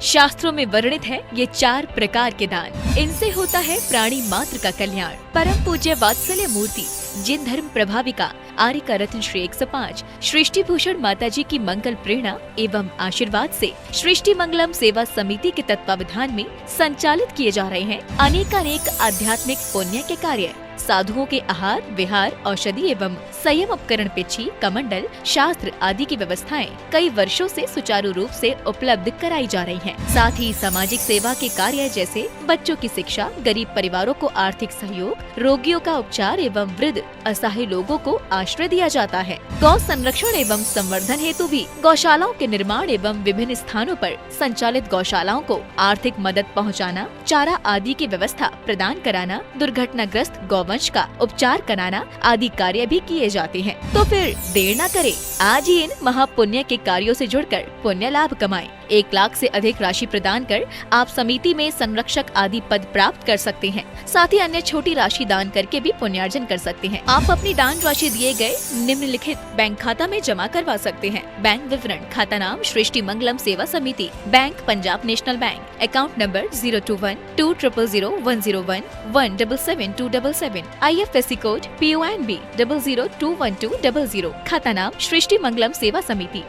शास्त्रों में वर्णित है ये 4 प्रकार के दान। इनसे होता है प्राणी मात्र का कल्याण। परम पूज्य वात्सल्य मूर्ति जिन धर्म प्रभाविका आर्यका रत्न श्री 105 सृष्टि भूषण माता जी की मंगल प्रेरणा एवं आशीर्वाद से सृष्टि मंगलम सेवा समिति के तत्वावधान में संचालित किए जा रहे हैं अनेकानेक आध्यात्मिक पुण्य के कार्य। साधुओं के आहार विहार औषधि एवं संयम उपकरण पिछी कमंडल शास्त्र आदि की व्यवस्थाएं कई वर्षों से सुचारू रूप से उपलब्ध कराई जा रही हैं। साथ ही सामाजिक सेवा के कार्य जैसे बच्चों की शिक्षा, गरीब परिवारों को आर्थिक सहयोग, रोगियों का उपचार एवं वृद्ध असहाय लोगों को आश्रय दिया जाता है। गौ संरक्षण एवं संवर्धन हेतु भी गौशालाओं के निर्माण एवं विभिन्न स्थानों पर संचालित गौशालाओं को आर्थिक मदद पहुँचाना, चारा आदि की व्यवस्था प्रदान कराना, दुर्घटनाग्रस्त गौवंश का उपचार कराना आदि कार्य भी किए जाते हैं। तो फिर देर न करें, आज ही इन महापुण्य के कार्यों से जुड़कर पुण्य लाभ कमाएं। 1 लाख से अधिक राशि प्रदान कर आप समिति में संरक्षक आदि पद प्राप्त कर सकते हैं। साथ ही अन्य छोटी राशि दान करके भी पुण्यार्जन कर सकते हैं। आप अपनी दान राशि दिए गए निम्नलिखित बैंक खाता में जमा करवा सकते हैं। बैंक विवरण: खाता नाम Srishti Mangalam Seva Samiti, bank Punjab National Bank, account number 021-200-101-177-277, IFSC code PONB 0021200। खाता नाम Srishti Mangalam Seva Samiti,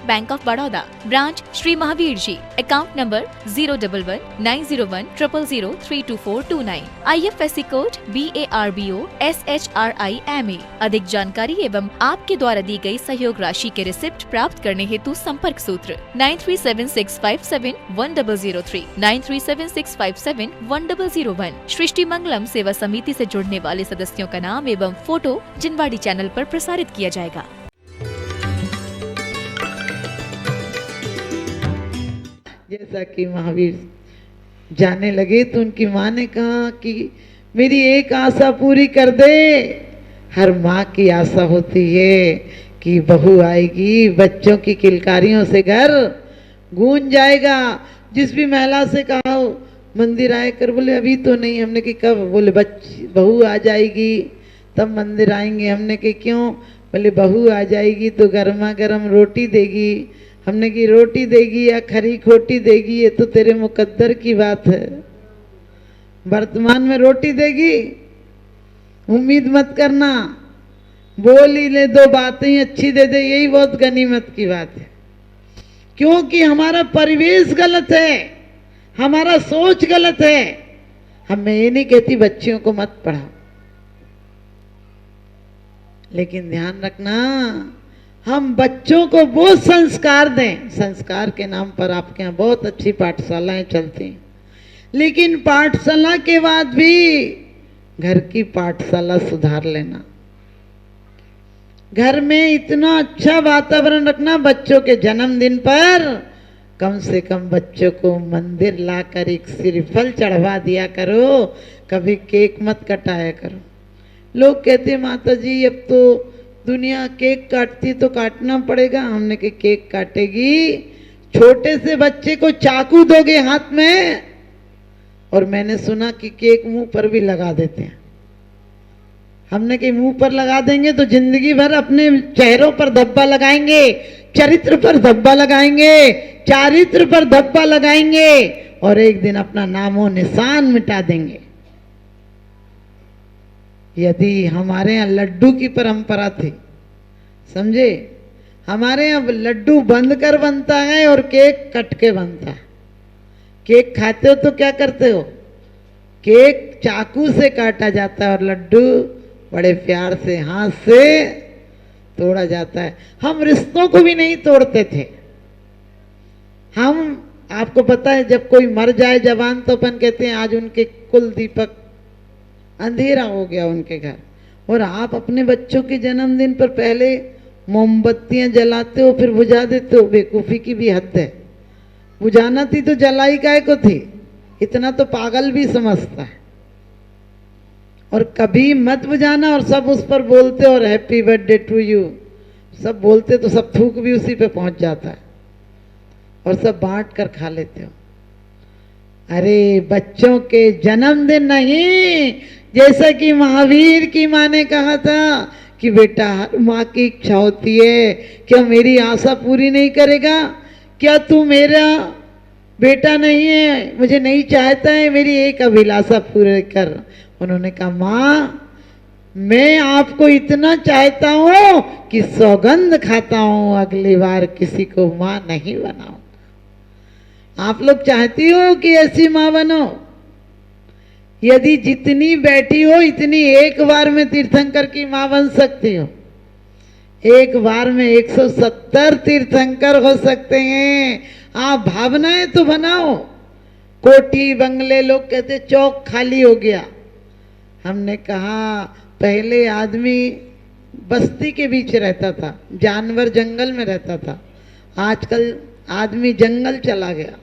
Bank of Baroda, branch Shri Mahavir ji, account number 011-901-000-32429, IFSC code BARBO SHRIMA। अधिक जानकारी एवं आपके द्वारा दी गई सहयोग राशि के रिसिप्ट प्राप्त करने हेतु संपर्क सूत्र 9376571003, 9376571001। सृष्टि मंगलम सेवा समिति से जुड़ने वाले सदस्यों का नाम एवं फोटो जिनवाड़ी चैनल पर प्रसारित किया जाएगा। जैसा कि महावीर जाने लगे तो उनकी माँ ने कहा कि मेरी एक आशा पूरी कर दे। हर माँ की आशा होती है कि बहू आएगी, बच्चों की किलकारियों से घर गूंज जाएगा। जिस भी महिला से कहा मंदिर आए कर, बोले अभी तो नहीं। हमने कि कब? बोले बहू आ जाएगी तब मंदिर आएंगे। हमने कि क्यों? बोले बहू आ जाएगी तो गर्मा गर्म रोटी देगी। हमने की रोटी देगी या खरी खोटी देगी, ये तो तेरे मुकद्दर की बात है। वर्तमान में रोटी देगी, उम्मीद मत करना। बोल ही ले 2 बातें अच्छी दे दे, यही बहुत गनीमत की बात है। क्योंकि हमारा परिवेश गलत है, हमारा सोच गलत है। मैं ये नहीं कहती बच्चियों को मत पढ़ाओ, लेकिन ध्यान रखना हम बच्चों को वो संस्कार दें। संस्कार के नाम पर आपके यहाँ बहुत अच्छी पाठशालाएं चलती हैं, लेकिन पाठशाला के बाद भी घर की पाठशाला सुधार लेना। घर में इतना अच्छा वातावरण रखना। बच्चों के जन्मदिन पर कम से कम बच्चों को मंदिर लाकर एक श्रीफल चढ़वा दिया करो, कभी केक मत कटाया करो। लोग कहते माता जी अब तो दुनिया केक काटती तो काटना पड़ेगा। हमने के केक काटेगी, छोटे से बच्चे को चाकू दोगे हाथ में, और मैंने सुना कि केक मुंह पर भी लगा देते हैं। हमने के मुंह पर लगा देंगे तो जिंदगी भर अपने चेहरों पर धब्बा लगाएंगे, चरित्र पर धब्बा लगाएंगे, चारित्र पर धब्बा लगाएंगे, और एक दिन अपना नामो निशान मिटा देंगे। यदि हमारे यहाँ लड्डू की परंपरा थी, समझे, हमारे यहाँ लड्डू बंद कर बनता है और केक कट के बनता है। केक खाते हो तो क्या करते हो? केक चाकू से काटा जाता है और लड्डू बड़े प्यार से हाथ से तोड़ा जाता है। हम रिश्तों को भी नहीं तोड़ते थे। हम, आपको पता है, जब कोई मर जाए जवान तो अपन कहते हैं आज उनके कुल दीपक अंधेरा हो गया उनके घर। और आप अपने बच्चों के जन्मदिन पर पहले मोमबत्तियां जलाते हो, फिर बुझा देते हो। बेवकूफ़ी की भी हद है। बुझाना थी तो जलाई काहे को थी? इतना तो पागल भी समझता है। और कभी मत बुझाना। और सब उस पर बोलते और हैप्पी बर्थडे टू यू सब बोलते तो सब थूक भी उसी पे पहुंच जाता है और सब बांट कर खा लेते हो। अरे बच्चों के जन्मदिन नहीं, जैसा कि महावीर की माँ ने कहा था कि बेटा हर माँ की इच्छा होती है, क्या मेरी आशा पूरी नहीं करेगा? क्या तू मेरा बेटा नहीं है, मुझे नहीं चाहता है, मेरी एक अभिलाषा पूरी कर। उन्होंने कहा माँ मैं आपको इतना चाहता हूं कि सौगंध खाता हूं अगली बार किसी को माँ नहीं बनाऊं। आप लोग चाहती हो कि ऐसी माँ बनो? यदि जितनी बैठी हो इतनी एक बार में तीर्थंकर की माँ बन सकती हो। एक बार में 170 तीर्थंकर हो सकते हैं। आप भावनाएं तो बनाओ। कोठी बंगले, लोग कहते चौक खाली हो गया। हमने कहा पहले आदमी बस्ती के बीच रहता था, जानवर जंगल में रहता था, आजकल आदमी जंगल चला गया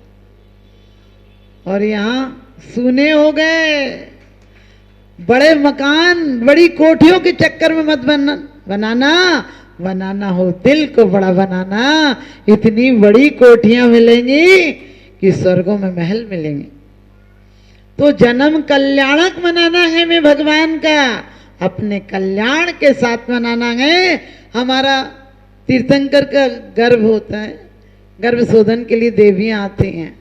और यहाँ सूने हो गए। बड़े मकान, बड़ी कोठियों के चक्कर में मत बनाना हो दिल को बड़ा बनाना। इतनी बड़ी कोठियां मिलेंगी कि स्वर्गों में महल मिलेंगे। तो जन्म कल्याणक मनाना है मैं भगवान का, अपने कल्याण के साथ मनाना है। हमारा तीर्थंकर का गर्भ होता है, गर्भ शोधन के लिए देवियां आती हैं।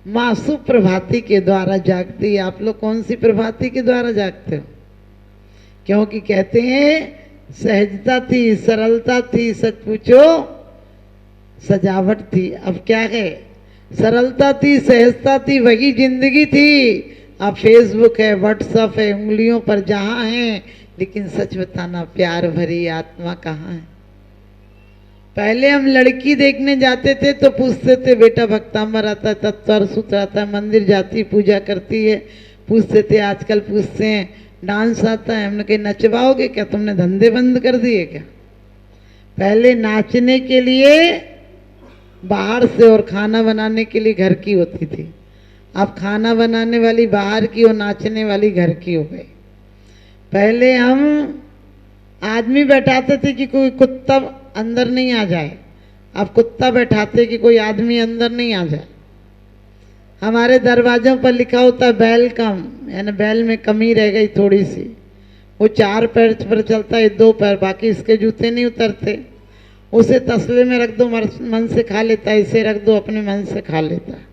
माँ सुप्रभाती के द्वारा जागती है। आप लोग कौन सी प्रभाती के द्वारा जागते हो? क्योंकि कहते हैं सहजता थी, सरलता थी, सच पूछो सजावट थी। अब क्या है? सरलता थी, सहजता थी, वही जिंदगी थी। अब फेसबुक है, व्हाट्सएप है, उंगलियों पर जहां है, लेकिन सच बताना प्यार भरी आत्मा कहाँ है? पहले हम लड़की देखने जाते थे तो पूछते थे बेटा भक्तांबर आता है, तत्वर सूत्र आता है, मंदिर जाती पूजा करती है, पूछते थे। आजकल पूछते हैं डांस आता है, हमने कहा नचवाओगे क्या? तुमने धंधे बंद कर दिए क्या? पहले नाचने के लिए बाहर से और खाना बनाने के लिए घर की होती थी। अब खाना बनाने वाली बाहर की और नाचने वाली घर की हो गई। पहले हम आदमी बैठाते थे कि कोई कुत्ता अंदर नहीं आ जाए, अब कुत्ता बैठाते कि कोई आदमी अंदर नहीं आ जाए। हमारे दरवाजों पर लिखा होता है वेलकम, यानी बैल में कमी रह गई थोड़ी सी। वो 4 पैर पर चलता है, 2 पैर, बाकी इसके जूते नहीं उतरते। उसे तसले में रख दो मन से खा लेता है, इसे रख दो अपने मन से खा लेता है।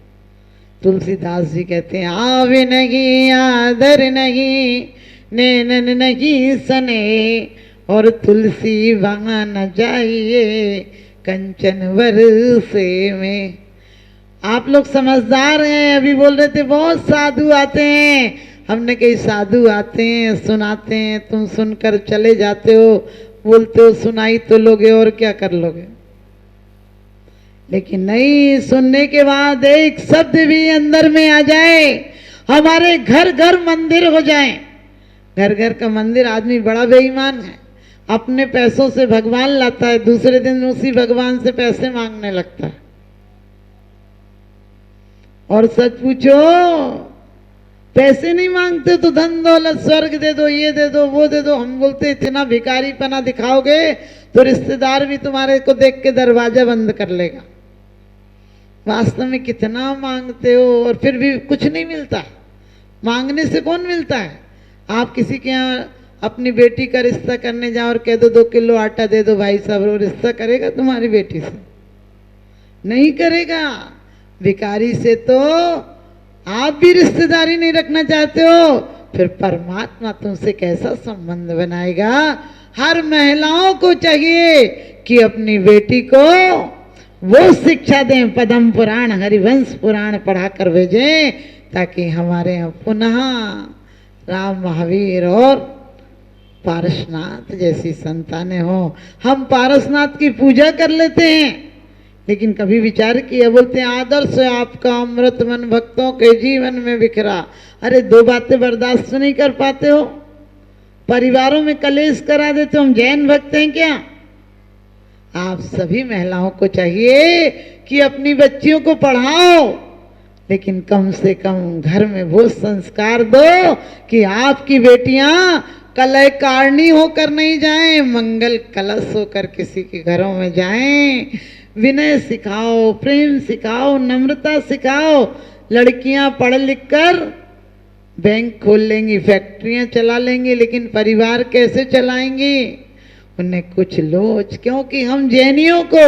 तुलसीदास जी कहते हैं आवे नहीं आदर नहीं, नैनन नहीं सने, और तुलसी वहां न जाइए कंचन वर्षे में। आप लोग समझदार हैं। अभी बोल रहे थे बहुत साधु आते हैं, हमने कही साधु आते हैं सुनाते हैं, तुम सुनकर चले जाते हो, बोलते हो सुनाई तो लोगे और क्या कर लोगे। लेकिन नहीं, सुनने के बाद एक शब्द भी अंदर में आ जाए, हमारे घर घर मंदिर हो जाए। घर घर का मंदिर। आदमी बड़ा बेईमान है, अपने पैसों से भगवान लाता है, दूसरे दिन उसी भगवान से पैसे मांगने लगता है। और सच पूछो पैसे नहीं मांगते तो धन दौलत स्वर्ग दे दो, ये दे दो, वो दे दो। हम बोलते इतना भिखारीपना दिखाओगे तो रिश्तेदार भी तुम्हारे को देख के दरवाजा बंद कर लेगा। वास्तव में कितना मांगते हो और फिर भी कुछ नहीं मिलता। मांगने से कौन मिलता है? आप किसी के यहाँ अपनी बेटी का रिश्ता करने जाओ और कह दो 2 किलो आटा दे दो भाई साहब, वो रिश्ता करेगा तुम्हारी बेटी से? नहीं करेगा। भिखारी से तो आप भी रिश्तेदारी नहीं रखना चाहते हो, फिर परमात्मा तुमसे कैसा संबंध बनाएगा? हर महिलाओं को चाहिए कि अपनी बेटी को वो शिक्षा दें, पद्म पुराण हरिवंश पुराण पढ़ा कर भेजें, ताकि हमारे यहाँ पुनः राम महावीर और पारसनाथ जैसी संतानें हों। हम पारसनाथ की पूजा कर लेते हैं, लेकिन कभी विचार किया? बोलते हैं आदर्श आपका अमृत मन भक्तों के जीवन में बिखरा। अरे 2 बातें बर्दाश्त नहीं कर पाते हो? परिवारों में कलेश करा देते हो। हम जैन भक्त हैं क्या? आप सभी महिलाओं को चाहिए कि अपनी बच्चियों को पढ़ाओ, लेकिन कम से कम घर में वो संस्कार दो कि आपकी बेटियां कलयकारिणी होकर नहीं जाएं, मंगल कलश होकर किसी के घरों में जाएं। विनय सिखाओ, प्रेम सिखाओ, नम्रता सिखाओ। लड़कियां पढ़ लिख कर बैंक खोल लेंगी, फैक्ट्रियां चला लेंगी, लेकिन परिवार कैसे चलाएंगी? उन्हें कुछ लोच। क्योंकि हम जैनियों को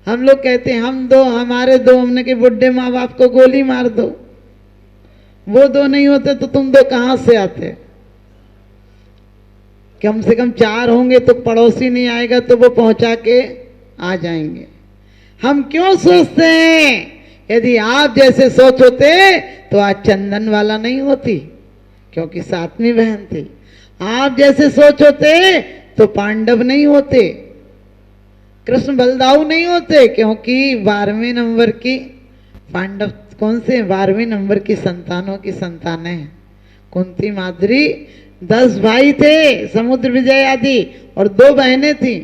हम लोग कहते हैं हम दो हमारे दो, हमने के बुढ़े माँ बाप को गोली मार दो। वो दो नहीं होते तो तुम दो कहाँ से आते? कम से कम 4 होंगे तो पड़ोसी नहीं आएगा तो वो पहुंचा के आ जाएंगे। हम क्यों सोचते हैं? यदि आप जैसे सोच होते तो आज चंदन वाला नहीं होती, क्योंकि 7वीं बहन थी। आप जैसे सोच होते तो पांडव नहीं होते, कृष्ण बलदाऊ नहीं होते, क्योंकि 12वें नंबर की पांडव कौन से 12वें नंबर की संतानों की संतानें हैं। कुंती माद्री 10 भाई थे, समुद्र विजय आदि, और 2 बहनें थी।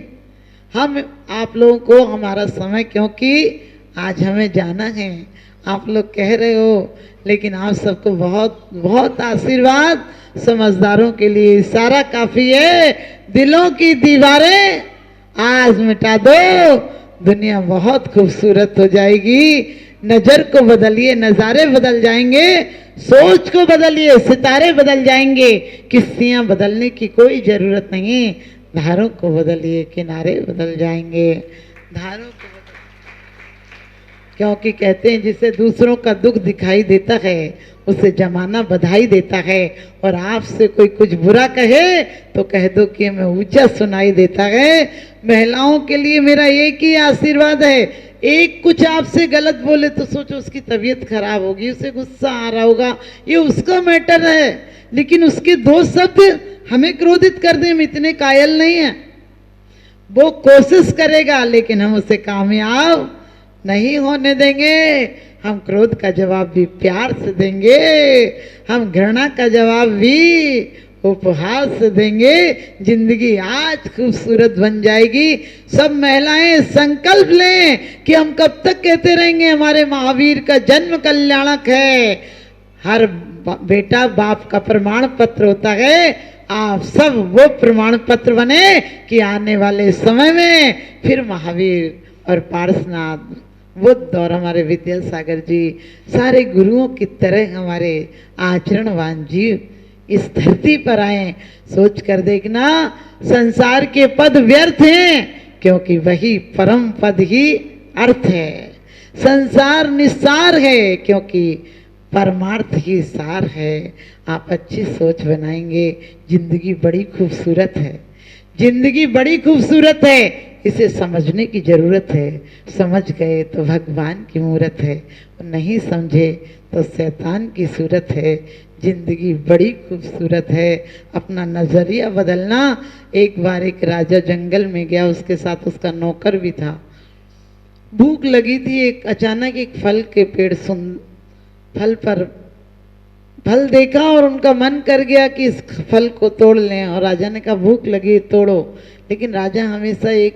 हम आप लोगों को हमारा समय, क्योंकि आज हमें जाना है, आप लोग कह रहे हो, लेकिन आप सबको बहुत बहुत आशीर्वाद। समझदारों के लिए इशारा काफी है। दिलों की दीवारें आज मिटा दो, दुनिया बहुत खूबसूरत हो जाएगी। नजर को बदलिए, नजारे बदल जाएंगे। सोच को बदलिए, सितारे बदल जाएंगे। किस्तियां बदलने की कोई जरूरत नहीं, धारों को बदलिए, किनारे बदल जाएंगे। धारों को क्योंकि कहते हैं जिसे दूसरों का दुख दिखाई देता है उसे जमाना बधाई देता है, और आपसे कोई कुछ बुरा कहे तो कह दो कि हमें ऊंचा सुनाई देता है। महिलाओं के लिए मेरा एक ही आशीर्वाद है, एक कुछ आपसे गलत बोले तो सोचो उसकी तबीयत खराब होगी, उसे गुस्सा आ रहा होगा, ये उसका मैटर है, लेकिन उसके 2 शब्द हमें क्रोधित कर दें, हम इतने कायल नहीं हैं। वो कोशिश करेगा लेकिन हम उसे कामयाब नहीं होने देंगे। हम क्रोध का जवाब भी प्यार से देंगे, हम घृणा का जवाब भी उपहार से देंगे। जिंदगी आज खूबसूरत बन जाएगी। सब महिलाएं संकल्प लें कि हम कब तक कहते रहेंगे हमारे महावीर का जन्म कल्याणक है। हर बेटा बाप का प्रमाण पत्र होता है। आप सब वो प्रमाण पत्र बने कि आने वाले समय में फिर महावीर और पारसनाथ, बुद्ध और हमारे विद्यासागर जी, सारे गुरुओं की तरह हमारे आचरणवान जीव इस धरती पर आए। सोच कर देखना, संसार के पद व्यर्थ हैं, क्योंकि वही परम पद ही अर्थ है। संसार निस्सार है, क्योंकि परमार्थ ही सार है। आप अच्छी सोच बनाएंगे, जिंदगी बड़ी खूबसूरत है। जिंदगी बड़ी खूबसूरत है, इसे समझने की जरूरत है। समझ गए तो भगवान की मूरत है, नहीं समझे तो शैतान की सूरत है। जिंदगी बड़ी खूबसूरत है, अपना नजरिया बदलना। एक बार एक राजा जंगल में गया, उसके साथ उसका नौकर भी था। भूख लगी थी, एक अचानक एक फल के पेड़ फल पर फल देखा और उनका मन कर गया कि इस फल को तोड़ लें, और राजा ने कहा भूख लगी तोड़ो। लेकिन राजा हमेशा एक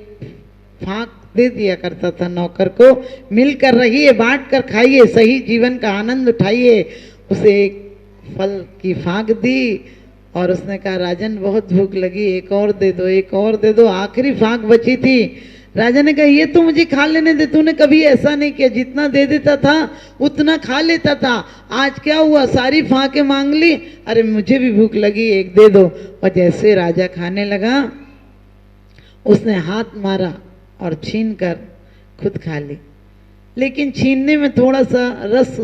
फांक दे दिया करता था नौकर को, मिलकर रहिए, बांट कर खाइए, सही जीवन का आनंद उठाइए। उसे एक फल की फांक दी और उसने कहा राजन बहुत भूख लगी, एक और दे दो, एक और दे दो। आखिरी फांक बची थी। राजा ने कहा ये तो मुझे खा लेने दे, तूने कभी ऐसा नहीं किया, जितना दे देता था उतना खा लेता था, आज क्या हुआ सारी फांके मांग ली। अरे मुझे भी भूख लगी, एक दे दो। और जैसे राजा खाने लगा उसने हाथ मारा और छीन कर खुद खा ली, लेकिन छीनने में थोड़ा सा रस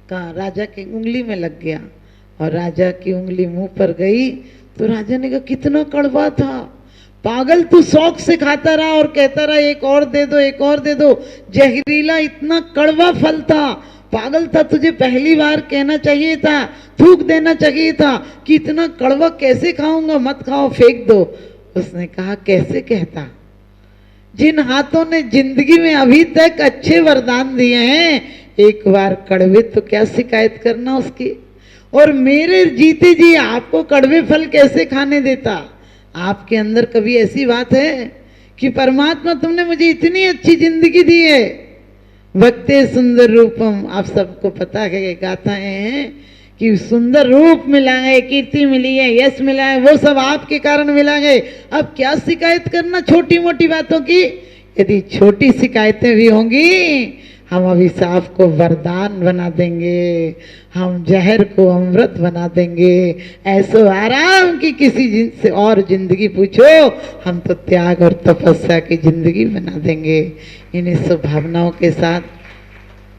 का राजा की उंगली में लग गया और राजा की उंगली मुंह पर गई तो राजा ने कहा कितना कड़वा था, पागल तू शौक से खाता रहा और कहता रहा एक और दे दो, एक और दे दो। जहरीला इतना कड़वा फल था, पागल था, तुझे पहली बार कहना चाहिए था, थूक देना चाहिए था कि इतना कड़वा कैसे खाऊंगा, मत खाओ, फेंक दो। उसने कहा कैसे कहता, जिन हाथों ने जिंदगी में अभी तक अच्छे वरदान दिए हैं, एक बार कड़वे तो क्या शिकायत करना उसकी। और मेरे जीते जी आपको कड़वे फल कैसे खाने देता। आपके अंदर कभी ऐसी बात है कि परमात्मा तुमने मुझे इतनी अच्छी जिंदगी दी है। भक्ते सुंदर रूपम, आप सबको पता है, गाथाएं हैं कि सुंदर रूप मिला है, कीर्ति मिली है, यश मिला है, वो सब आपके कारण मिला है। अब क्या शिकायत करना छोटी मोटी बातों की। यदि छोटी शिकायतें भी होंगी, हम अभिशाप को वरदान बना देंगे, हम जहर को अमृत बना देंगे। ऐसो आराम की किसी से और जिंदगी पूछो, हम तो त्याग और तपस्या की जिंदगी बना देंगे। इन्हीं सब भावनाओं के साथ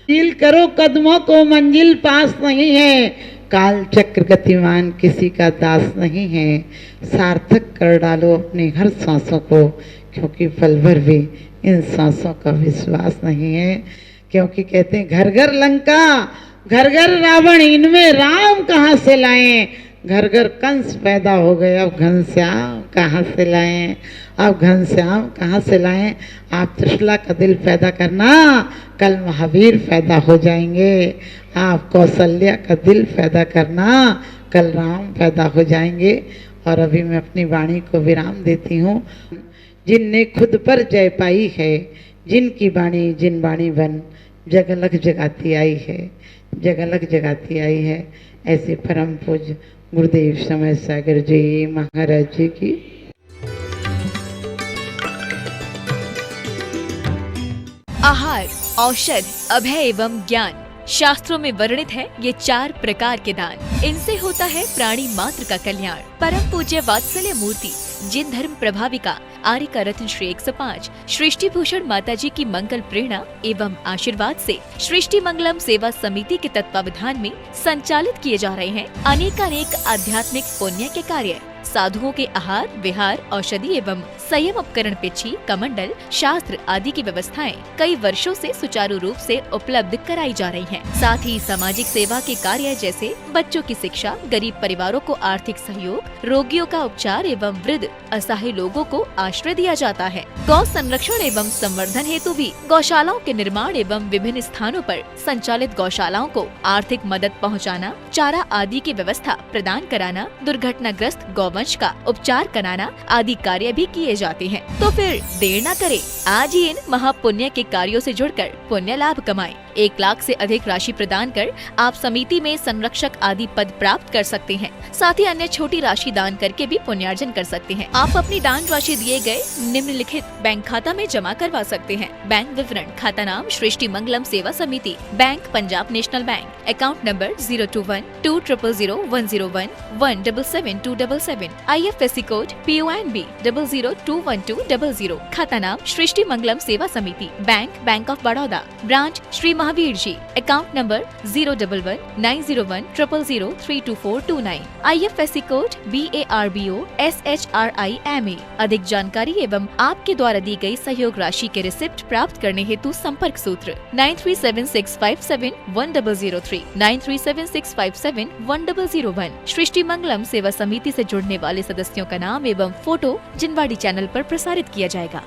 ढील करो कदमों को, मंजिल पास नहीं है। काल चक्र गतिमान किसी का दास नहीं है। सार्थक कर डालो अपनी हर सांसों को, क्योंकि पल भर भी इन सांसों का विश्वास नहीं है। क्योंकि कहते हैं घर घर लंका, घर घर रावण, इनमें राम कहाँ से लाएं। घर घर कंस पैदा हो गए, अब घनश्याम कहाँ से लाएं। अब घनश्याम कहाँ से लाएं। आप त्रिशला का दिल पैदा करना, कल महावीर पैदा हो जाएंगे। आप कौशल्या का दिल पैदा करना, कल राम पैदा हो जाएंगे। और अभी मैं अपनी वाणी को विराम देती हूँ। जिनने खुद पर जय पाई है, जिनकी वाणी जिन वाणी बन जगलग जगाती आई है, जगलग जगाती आई है। ऐसे परम पूज्य गुरुदेव समय सागर जी महाराज जी की। आहार, औषध, अभय एवं ज्ञान शास्त्रों में वर्णित है ये 4 प्रकार के दान। इनसे होता है प्राणी मात्र का कल्याण। परम पूज्य वात्सल्य मूर्ति जिन धर्म प्रभाविका आर्य रत्न श्री 105 सृष्टि भूषण माता जी की मंगल प्रेरणा एवं आशीर्वाद से सृष्टि मंगलम सेवा समिति के तत्वावधान में संचालित किए जा रहे हैं अनेकानेक आध्यात्मिक पुण्य के कार्य। साधुओं के आहार, विहार, औषधि एवं संयम उपकरण, पिछी, कमंडल, शास्त्र आदि की व्यवस्थाएं कई वर्षों से सुचारू रूप से उपलब्ध कराई जा रही हैं। साथ ही सामाजिक सेवा के कार्य जैसे बच्चों की शिक्षा, गरीब परिवारों को आर्थिक सहयोग, रोगियों का उपचार एवं वृद्ध असहाय लोगों को आश्रय दिया जाता है। गौ संरक्षण एवं संवर्धन हेतु भी गौशालाओं के निर्माण एवं विभिन्न स्थानों पर संचालित गौशालाओं को आर्थिक मदद पहुँचाना, चारा आदि की व्यवस्था प्रदान कराना, दुर्घटनाग्रस्त गौवंश का उपचार कराना आदि कार्य भी किए जाते हैं। तो फिर देर न करें, आज ही इन महापुण्य के कार्यों से जुड़कर पुण्य लाभ कमाएं। 1 लाख से अधिक राशि प्रदान कर आप समिति में संरक्षक आदि पद प्राप्त कर सकते हैं। साथ ही अन्य छोटी राशि दान करके भी पुण्यार्जन कर सकते हैं। आप अपनी दान राशि दिए गए निम्नलिखित बैंक खाता में जमा करवा सकते हैं। बैंक विवरण: खाता नाम Srishti Mangalam Seva Samiti, bank Punjab National Bank, account number 021-2001-177-277, IFSC code PONB 0021200। खाता नाम Srishti Mangalam Seva Samiti, Bank of Baroda, branch Shri Mahavir ji, account number 011-901-000-32429, IFSC code BARBO SHRIMA। अधिक जानकारी एवं आपके द्वारा दी गई सहयोग राशि के रिसिप्ट प्राप्त करने हेतु संपर्क सूत्र 9376571003, 9376571001। सृष्टि मंगलम सेवा समिति से जुड़ने वाले सदस्यों का नाम एवं फोटो जिनवाड़ी चैनल पर प्रसारित किया जाएगा।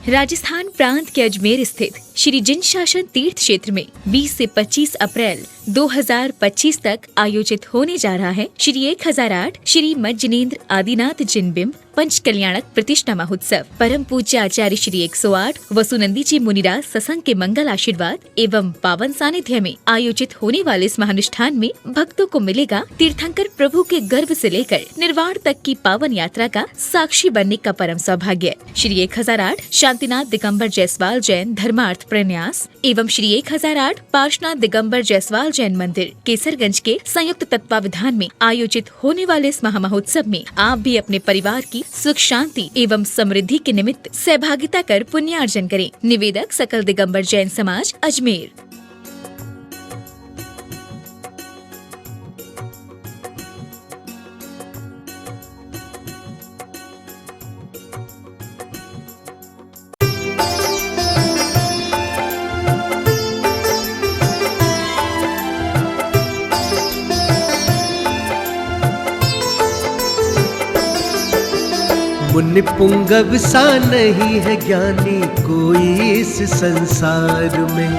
राजस्थान प्रांत के अजमेर स्थित श्री जिन शासन तीर्थ क्षेत्र में 20 से 25 अप्रैल 2025 तक आयोजित होने जा रहा है श्री 1008 श्री मत जिनेन्द्र आदिनाथ जिनबिंब पंच कल्याणक प्रतिष्ठा महोत्सव। परम पूज्य आचार्य श्री 108 वसुनंदी जी मुनिराज सत्संग के मंगल आशीर्वाद एवं पावन सानिध्य में आयोजित होने वाले इस महानुष्ठान में भक्तों को मिलेगा तीर्थंकर प्रभु के गर्भ से लेकर निर्वाण तक की पावन यात्रा का साक्षी बनने का परम सौभाग्य। श्री 1008 शांतिनाथ दिगंबर जायसवाल जैन धर्मार्थ प्रन्यास एवं श्री 1008 पार्श्वनाथ दिगंबर जायसवाल जैन मंदिर केसरगंज के संयुक्त तत्वावधान में आयोजित होने वाले इस महामहोत्सव में आप भी अपने परिवार की सुख शांति एवं समृद्धि के निमित्त सहभागिता कर पुण्यार्जन करें। निवेदक सकल दिगंबर जैन समाज अजमेर। मुनि पुंगव सा नहीं है ज्ञानी कोई इस संसार में,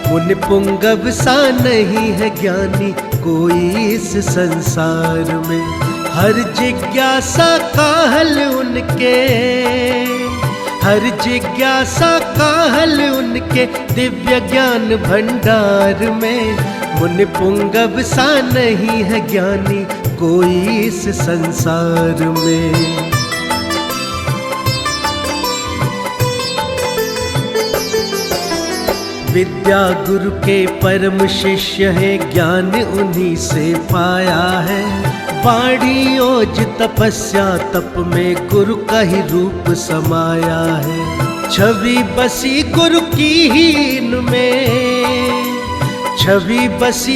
मुनि पुंगव सा नहीं है ज्ञानी कोई इस संसार में। हर जिज्ञासा का हल उनके, हर जिज्ञासा का हल उनके दिव्य ज्ञान भंडार में। मुनि पुंगव सा नहीं है ज्ञानी कोई इस संसार में। विद्या गुरु के परम शिष्य है, ज्ञान उन्हीं से पाया है। वाणी ओज तपस्या तप में गुरु का ही रूप समाया है। छवि बसी गुरु की ही इनमें, छवि बसी